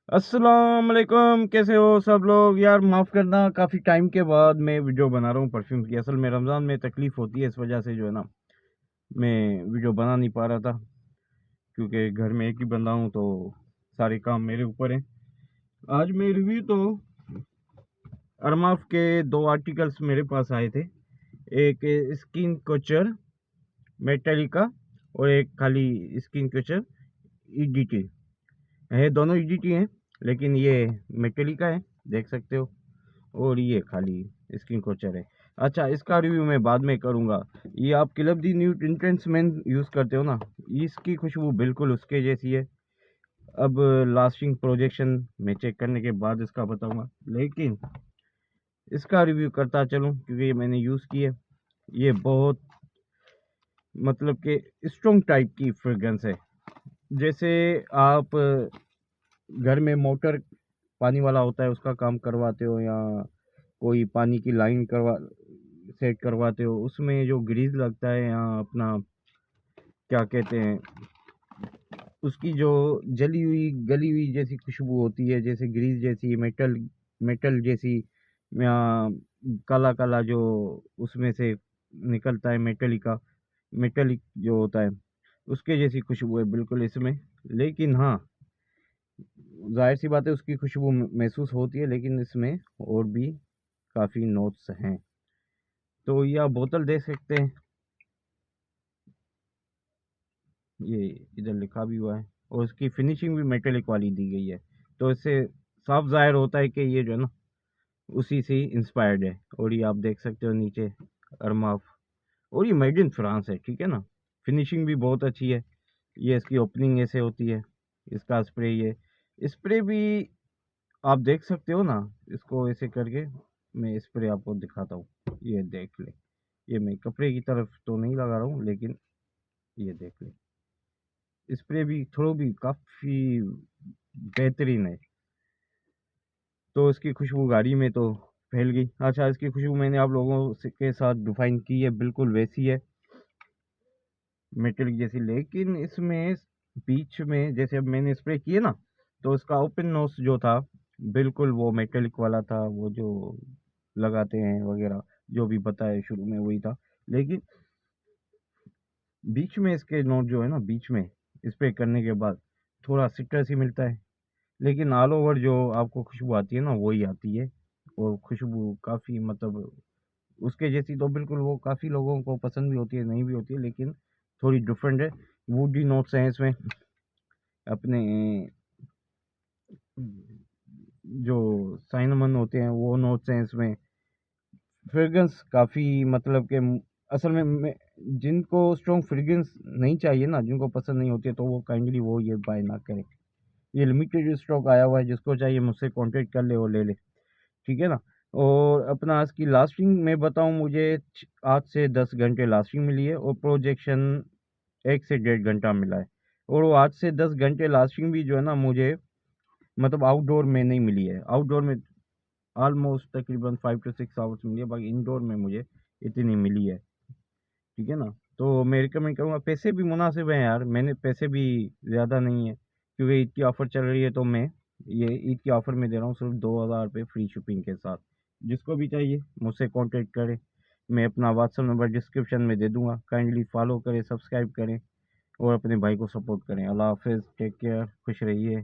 अस्सलाम वालेकुम, कैसे हो सब लोग। यार माफ़ करना, काफ़ी टाइम के बाद मैं वीडियो बना रहा हूँ परफ्यूम की। असल में रमज़ान में तकलीफ़ होती है, इस वजह से जो है ना मैं वीडियो बना नहीं पा रहा था, क्योंकि घर में एक ही बंदा हूँ तो सारे काम मेरे ऊपर हैं। आज मैं रिव्यू तो अरमाफ के दो आर्टिकल्स मेरे पास आए थे। एक स्किन कोचर मेटालिका और एक खाली स्किन कोचर ईडीटी है। दोनों ईडीटी हैं, लेकिन ये मेटालिका है, देख सकते हो, और ये खाली स्किन कोचर है। अच्छा, इसका रिव्यू मैं बाद में करूंगा। ये आप क्लब दी न्यू इंटेंस मैन यूज़ करते हो ना, इसकी खुशबू बिल्कुल उसके जैसी है। अब लास्टिंग प्रोजेक्शन मैं चेक करने के बाद इसका बताऊंगा, लेकिन इसका रिव्यू करता चलूं क्योंकि ये मैंने यूज़ की है। ये बहुत मतलब कि स्ट्रॉन्ग टाइप की फ्रेग्रेंस है। जैसे आप घर में मोटर पानी वाला होता है उसका काम करवाते हो, या कोई पानी की लाइन करवा सेट करवाते हो, उसमें जो ग्रीस लगता है, या अपना क्या कहते हैं, उसकी जो जली हुई गली हुई जैसी खुशबू होती है, जैसे ग्रीस जैसी, मेटल मेटल जैसी, या काला काला जो उसमें से निकलता है, मेटेलिक जो होता है, उसके जैसी खुशबू है बिल्कुल इसमें। लेकिन हाँ, जाहिर सी बात है उसकी खुशबू महसूस होती है, लेकिन इसमें और भी काफ़ी नोट्स हैं। तो ये आप बोतल देख सकते हैं, ये इधर लिखा भी हुआ है, और इसकी फिनिशिंग भी मेटेलिक वाली दी गई है। तो इससे साफ जाहिर होता है कि ये जो है ना उसी से इंस्पायर्ड है। और ये आप देख सकते हो नीचे अरमाफ, और ये मेड इन फ्रांस है, ठीक है ना। फिनिशिंग भी बहुत अच्छी है। ये इसकी ओपनिंग ऐसे होती है, इसका स्प्रे, ये स्प्रे भी आप देख सकते हो ना। इसको ऐसे करके मैं स्प्रे आपको दिखाता हूँ, ये देख ले। ये मैं कपड़े की तरफ तो नहीं लगा रहा हूँ, लेकिन ये देख ले, स्प्रे भी थ्रो भी काफ़ी बेहतरीन है। तो इसकी खुशबू गाड़ी में तो फैल गई। अच्छा, इसकी खुशबू मैंने आप लोगों के साथ डिफाइन की है, बिल्कुल वैसी है, मेटेलिक जैसी। लेकिन इसमें बीच में जैसे अब मैंने स्प्रे किए ना, तो इसका ओपन नोस जो था बिल्कुल वो मेटेलिक वाला था, वो जो लगाते हैं वगैरह, जो भी बताया शुरू में वही था। लेकिन बीच में इसके नोट जो है ना, बीच में स्प्रे करने के बाद थोड़ा सिट्रस ही मिलता है, लेकिन ऑल ओवर जो आपको खुशबू आती है ना वही आती है। और खुशबू काफ़ी मतलब उसके जैसी तो बिल्कुल, वो काफ़ी लोगों को पसंद भी होती है, नहीं भी होती है, लेकिन थोड़ी डिफरेंट है। वुडी नोट्स हैं इसमें, अपने जो साइनमन होते हैं वो नोट्स हैं इसमें। फ्रेग्रेंस काफ़ी मतलब कि असल में जिनको स्ट्रॉन्ग फ्रेग्रेंस नहीं चाहिए ना, जिनको पसंद नहीं होती है, तो वो काइंडली वो ये बाय ना करें। ये लिमिटेड स्टॉक आया हुआ है, जिसको चाहिए मुझसे कांटेक्ट कर ले, वो ले ले, ठीक है ना। और अपना इसकी लास्टिंग मैं बताऊं, मुझे 8 से 10 घंटे लास्टिंग मिली है, और प्रोजेक्शन 1 से 1.5 घंटा मिला है। और वो 8 से 10 घंटे लास्टिंग भी जो है ना मुझे मतलब आउटडोर में नहीं मिली है। आउटडोर में ऑलमोस्ट तकरीबन 5 to 6 आवर्स मिली है, बाकी इंडोर में मुझे इतनी मिली है, ठीक है ना। तो मैं रिकमेंड करूँगा, पैसे भी मुनासिब हैं यार, मैंने पैसे भी ज़्यादा नहीं है, क्योंकि ईद की ऑफ़र चल रही है, तो मैं ये ईद की ऑफ़र में दे रहा हूँ सिर्फ 2000 रुपये फ्री शिपिंग के साथ। जिसको भी चाहिए मुझसे कांटेक्ट करें, मैं अपना व्हाट्सअप नंबर डिस्क्रिप्शन में दे दूँगा। काइंडली फॉलो करें, सब्सक्राइब करें, और अपने भाई को सपोर्ट करें। अल्लाह हाफ़िज़, टेक केयर, खुश रहिए।